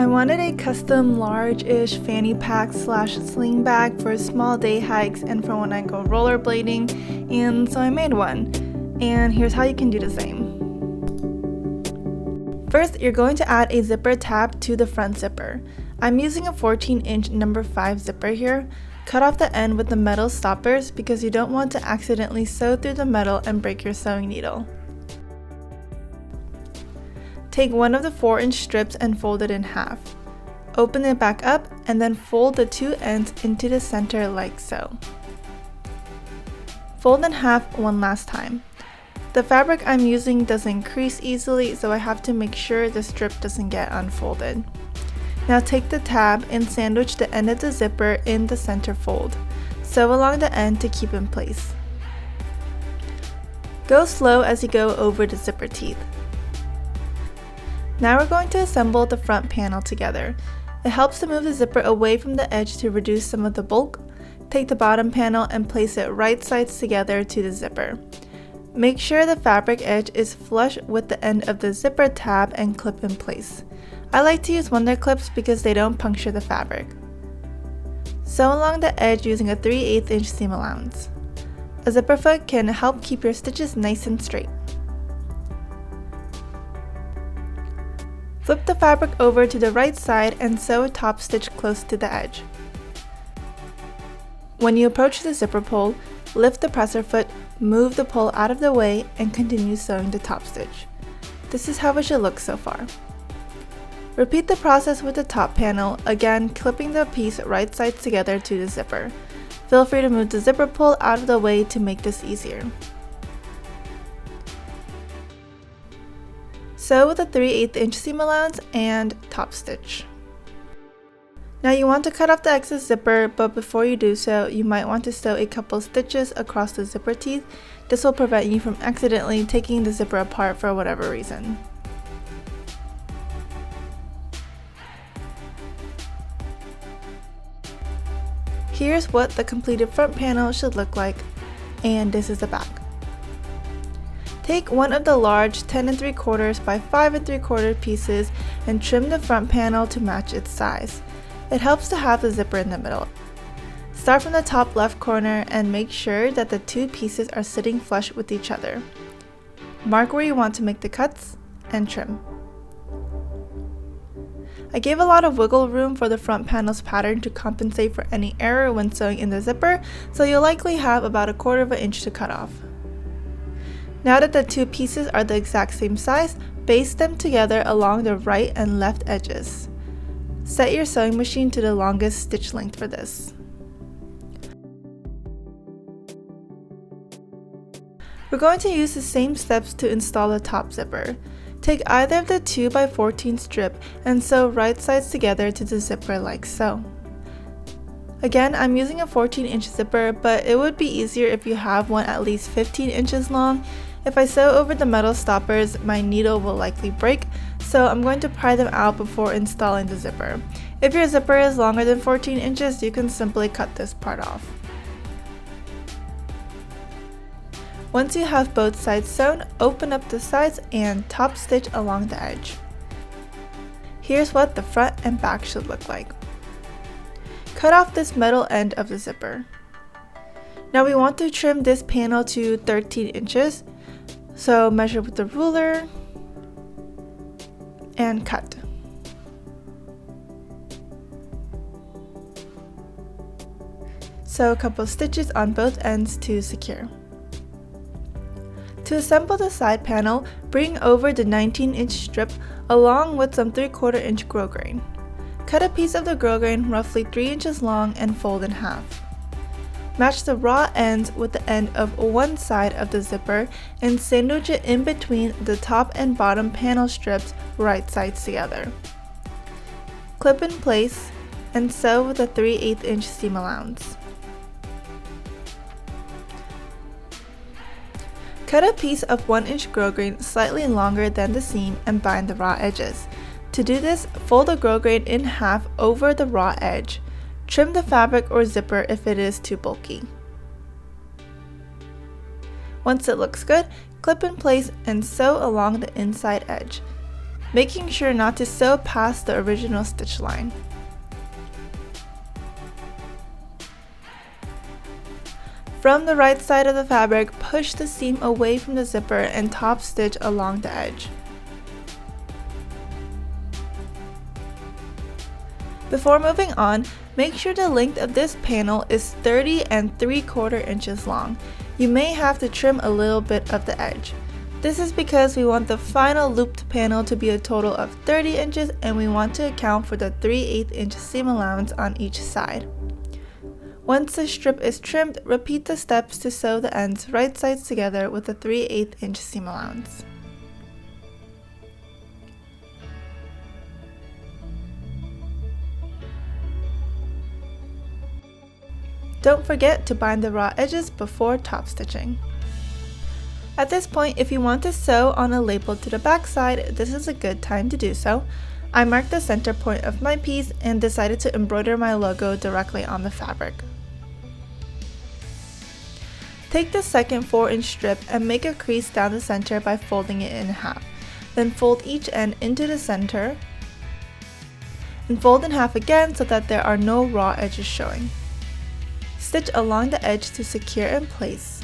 I wanted a custom large-ish fanny pack / sling bag for small day hikes and for when I go rollerblading, and so I made one. And here's how you can do the same. First, you're going to add a zipper tab to the front zipper. I'm using a 14-inch number 5 zipper here. Cut off the end with the metal stoppers because you don't want to accidentally sew through the metal and break your sewing needle. Take one of the 4-inch strips and fold it in half. Open it back up and then fold the two ends into the center like so. Fold in half one last time. The fabric I'm using doesn't crease easily, so I have to make sure the strip doesn't get unfolded. Now take the tab and sandwich the end of the zipper in the center fold. Sew along the end to keep in place. Go slow as you go over the zipper teeth. Now we're going to assemble the front panel together. It helps to move the zipper away from the edge to reduce some of the bulk. Take the bottom panel and place it right sides together to the zipper. Make sure the fabric edge is flush with the end of the zipper tab and clip in place. I like to use Wonder clips because they don't puncture the fabric. Sew along the edge using a 3/8 inch seam allowance. A zipper foot can help keep your stitches nice and straight. Flip the fabric over to the right side and sew a top stitch close to the edge. When you approach the zipper pole, lift the presser foot, move the pole out of the way, and continue sewing the top stitch. This is how it should look so far. Repeat the process with the top panel, again clipping the piece right sides together to the zipper. Feel free to move the zipper pole out of the way to make this easier. Sew with a 3/8 inch seam allowance and top stitch. Now you want to cut off the excess zipper, but before you do so, you might want to sew a couple stitches across the zipper teeth. This will prevent you from accidentally taking the zipper apart for whatever reason. Here's what the completed front panel should look like, and this is the back. Take one of the large 10 3/4 by 5 3/4 pieces and trim the front panel to match its size. It helps to have the zipper in the middle. Start from the top left corner and make sure that the two pieces are sitting flush with each other. Mark where you want to make the cuts and trim. I gave a lot of wiggle room for the front panel's pattern to compensate for any error when sewing in the zipper, so you'll likely have about 1/4 inch to cut off. Now that the two pieces are the exact same size, baste them together along the right and left edges. Set your sewing machine to the longest stitch length for this. We're going to use the same steps to install the top zipper. Take either of the 2x14 strip and sew right sides together to the zipper like so. Again, I'm using a 14-inch zipper, but it would be easier if you have one at least 15 inches long. If I sew over the metal stoppers, my needle will likely break, so I'm going to pry them out before installing the zipper. If your zipper is longer than 14 inches, you can simply cut this part off. Once you have both sides sewn, open up the sides and top stitch along the edge. Here's what the front and back should look like. Cut off this metal end of the zipper. Now we want to trim this panel to 13 inches, so measure with the ruler and cut. Sew a couple stitches on both ends to secure. To assemble the side panel, bring over the 19-inch strip along with some 3/4 inch grosgrain. Cut a piece of the grosgrain roughly 3 inches long and fold in half. Match the raw ends with the end of one side of the zipper and sandwich it in between the top and bottom panel strips right sides together. Clip in place and sew with a 3/8 inch seam allowance. Cut a piece of 1-inch grosgrain slightly longer than the seam and bind the raw edges. To do this, fold the grosgrain in half over the raw edge. Trim the fabric or zipper if it is too bulky. Once it looks good, clip in place and sew along the inside edge. making sure not to sew past the original stitch line. From the right side of the fabric, push the seam away from the zipper and top stitch along the edge. Before moving on, make sure the length of this panel is 30 3/4 inches long. You may have to trim a little bit of the edge. This is because we want the final looped panel to be a total of 30 inches and we want to account for the 3/8 inch seam allowance on each side. Once the strip is trimmed, repeat the steps to sew the ends right sides together with a 3/8 inch seam allowance. Don't forget to bind the raw edges before top stitching. At this point, if you want to sew on a label to the back side, this is a good time to do so. I marked the center point of my piece and decided to embroider my logo directly on the fabric. Take the second 4-inch strip and make a crease down the center by folding it in half. Then fold each end into the center and fold in half again so that there are no raw edges showing. Stitch along the edge to secure in place,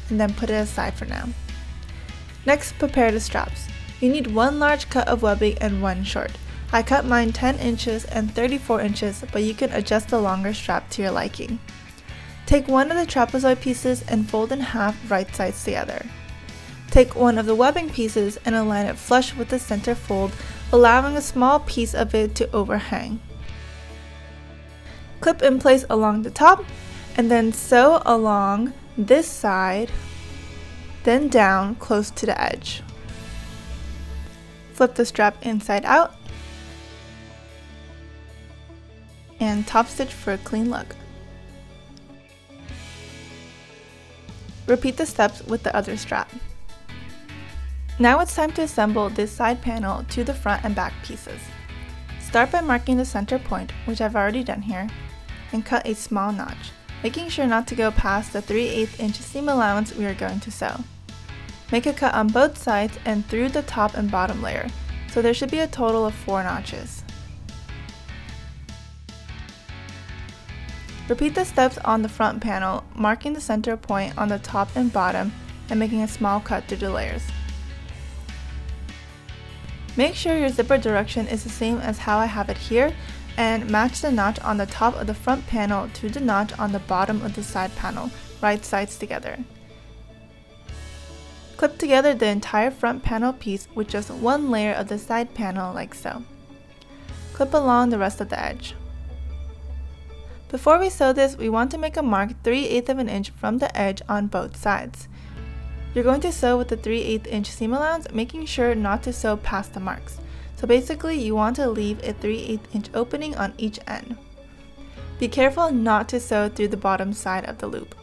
and then put it aside for now. Next, prepare the straps. You need 1 large cut of webbing and 1 short. I cut mine 10 inches and 34 inches, but you can adjust the longer strap to your liking. Take one of the trapezoid pieces and fold in half right sides together. Take one of the webbing pieces and align it flush with the center fold, allowing a small piece of it to overhang. Clip in place along the top, and then sew along this side, then down close to the edge. Flip the strap inside out, and top stitch for a clean look. Repeat the steps with the other strap. Now it's time to assemble this side panel to the front and back pieces. Start by marking the center point, which I've already done here, and cut a small notch, making sure not to go past the 3/8 inch seam allowance we are going to sew. Make a cut on both sides and through the top and bottom layer, so there should be a total of 4 notches. Repeat the steps on the front panel, marking the center point on the top and bottom and making a small cut through the layers. Make sure your zipper direction is the same as how I have it here, and match the notch on the top of the front panel to the notch on the bottom of the side panel, right sides together. Clip together the entire front panel piece with just 1 layer of the side panel like so. Clip along the rest of the edge. Before we sew this, we want to make a mark 3/8 of an inch from the edge on both sides. You're going to sew with the 3/8 inch seam allowance, making sure not to sew past the marks. So basically, you want to leave a 3/8 inch opening on each end. Be careful not to sew through the bottom side of the loop.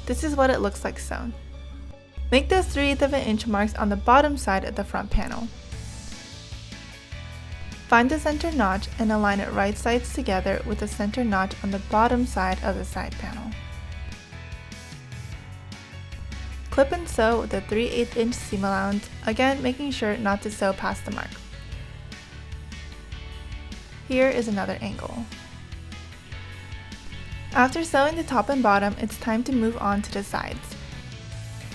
This is what it looks like sewn. Make those 3/8 of an inch marks on the bottom side of the front panel. Find the center notch and align it right sides together with the center notch on the bottom side of the side panel. Clip and sew with the 3/8 inch seam allowance, again making sure not to sew past the mark. Here is another angle. After sewing the top and bottom, it's time to move on to the sides.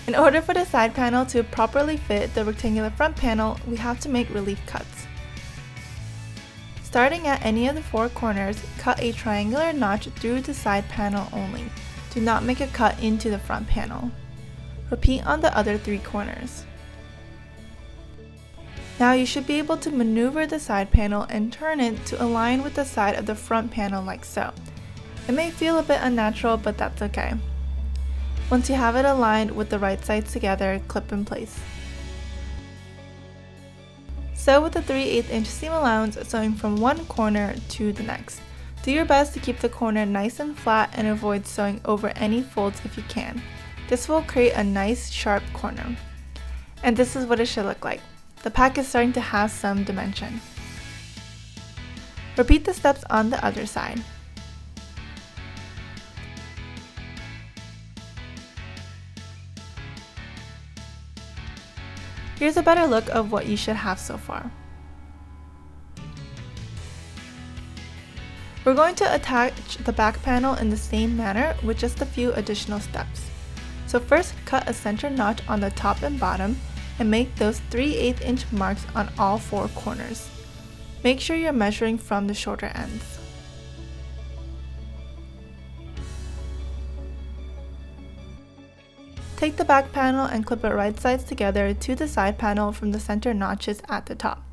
In order for the side panel to properly fit the rectangular front panel, we have to make relief cuts. Starting at any of the 4 corners, cut a triangular notch through the side panel only. Do not make a cut into the front panel. Repeat on the other 3 corners. Now you should be able to maneuver the side panel and turn it to align with the side of the front panel like so. It may feel a bit unnatural, but that's okay. Once you have it aligned with the right sides together, clip in place. Sew with the 3/8 inch seam allowance, sewing from one corner to the next. Do your best to keep the corner nice and flat and avoid sewing over any folds if you can. This will create a nice sharp corner. And this is what it should look like. The pack is starting to have some dimension. Repeat the steps on the other side. Here's a better look of what you should have so far. We're going to attach the back panel in the same manner with just a few additional steps. So first, cut a center notch on the top and bottom and make those 3/8 inch marks on all 4 corners. Make sure you're measuring from the shorter ends. Take the back panel and clip it right sides together to the side panel from the center notches at the top.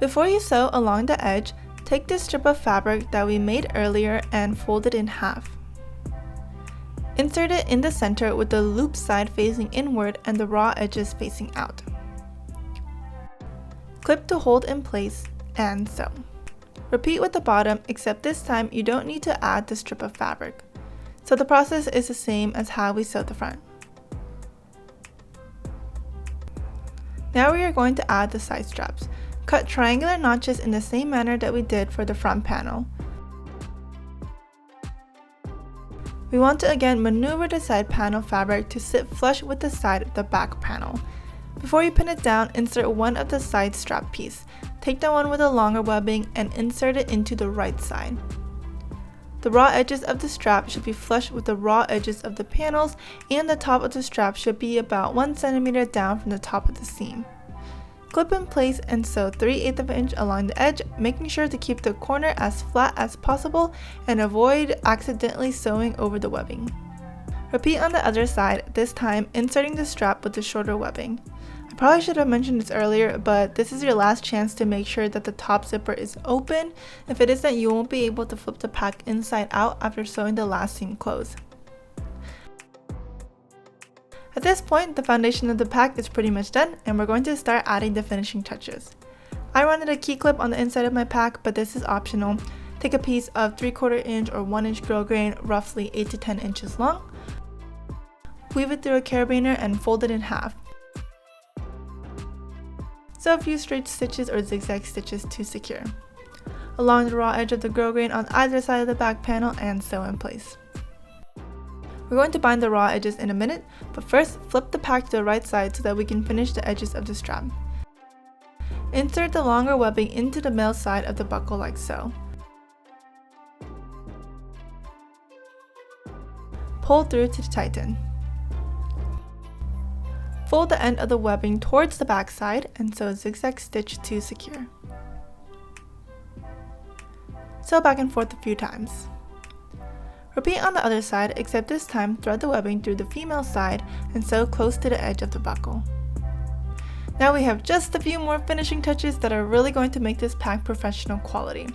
Before you sew along the edge, take this strip of fabric that we made earlier and fold it in half. Insert it in the center with the loop side facing inward and the raw edges facing out. Clip to hold in place and sew. Repeat with the bottom, except this time you don't need to add the strip of fabric. So the process is the same as how we sewed the front. Now we are going to add the side straps. Cut triangular notches in the same manner that we did for the front panel. We want to again maneuver the side panel fabric to sit flush with the side of the back panel. Before you pin it down, insert one of the side strap piece. Take the one with the longer webbing and insert it into the right side. The raw edges of the strap should be flush with the raw edges of the panels, and the top of the strap should be about 1 cm down from the top of the seam. Clip in place and sew 3/8 inch along the edge, making sure to keep the corner as flat as possible and avoid accidentally sewing over the webbing. Repeat on the other side, this time inserting the strap with the shorter webbing. I probably should have mentioned this earlier, but this is your last chance to make sure that the top zipper is open. If it isn't, you won't be able to flip the pack inside out after sewing the last seam closed. At this point, the foundation of the pack is pretty much done, and we're going to start adding the finishing touches. I wanted a key clip on the inside of my pack, but this is optional. Take a piece of 3/4 inch or 1 inch grosgrain, roughly 8 to 10 inches long. Weave it through a carabiner and fold it in half. Sew a few straight stitches or zigzag stitches to secure. Along the raw edge of the grosgrain on either side of the back panel and sew in place. We're going to bind the raw edges in a minute, but first flip the pack to the right side so that we can finish the edges of the strap. Insert the longer webbing into the male side of the buckle like so. Pull through to tighten. Fold the end of the webbing towards the back side and sew a zigzag stitch to secure. Sew back and forth a few times. Repeat on the other side, except this time thread the webbing through the female side and sew close to the edge of the buckle. Now we have just a few more finishing touches that are really going to make this pack professional quality.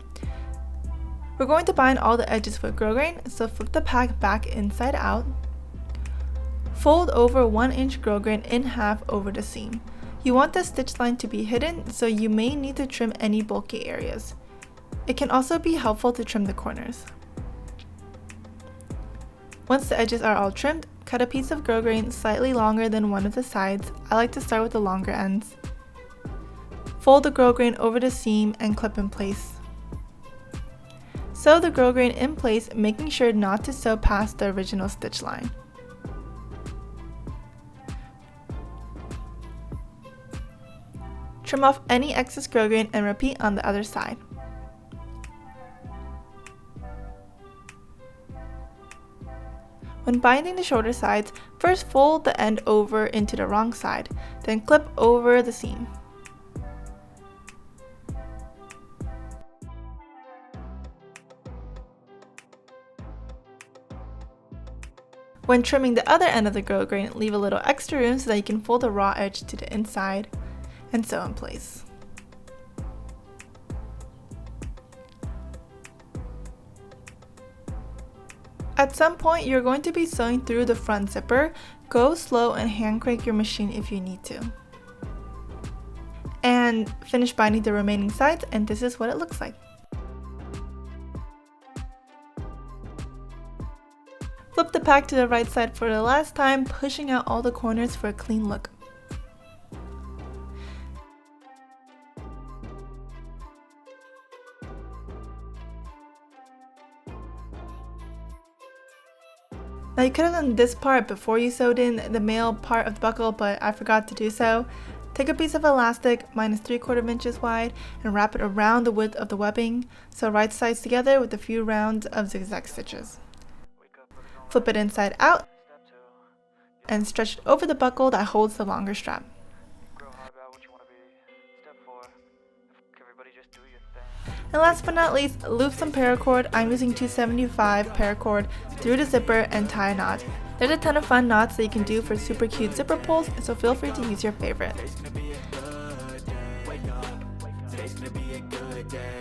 We're going to bind all the edges with grosgrain, so flip the pack back inside out. Fold over 1 inch grosgrain in half over the seam. You want the stitch line to be hidden, so you may need to trim any bulky areas. It can also be helpful to trim the corners. Once the edges are all trimmed, cut a piece of grosgrain slightly longer than one of the sides. I like to start with the longer ends. Fold the grosgrain over the seam and clip in place. Sew the grosgrain in place, making sure not to sew past the original stitch line. Trim off any excess grosgrain and repeat on the other side. When binding the shoulder sides, first fold the end over into the wrong side, then clip over the seam. When trimming the other end of the grosgrain, leave a little extra room so that you can fold the raw edge to the inside and sew in place. At some point, you're going to be sewing through the front zipper. Go slow and hand crank your machine if you need to. And finish binding the remaining sides, and this is what it looks like. Flip the pack to the right side for the last time, pushing out all the corners for a clean look. Now you could have done this part before you sewed in the male part of the buckle, but I forgot to do so. Take a piece of elastic minus 3/4 inches wide and wrap it around the width of the webbing, sew right sides together with a few rounds of zigzag stitches. Flip it inside out and stretch it over the buckle that holds the longer strap. And last but not least, loop some paracord. I'm using 275 paracord through the zipper and tie a knot. There's a ton of fun knots that you can do for super cute zipper pulls, so feel free to use your favorite.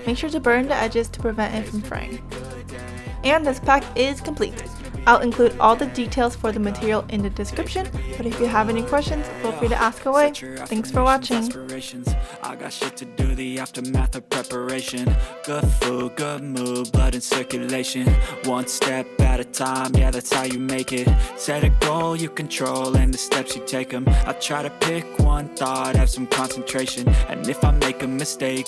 Make sure to burn the edges to prevent it from fraying. And this pack is complete. I'll include all the details for the material in the description, but if you have any questions, feel free to ask away. Thanks for watching. I got shit to do, the aftermath of preparation. Good food, good mood, blood in circulation. One step at a time, yeah, that's how you make it. Set a goal you control and the steps you take them. I try to pick one thought, have some concentration. And if I make a mistake,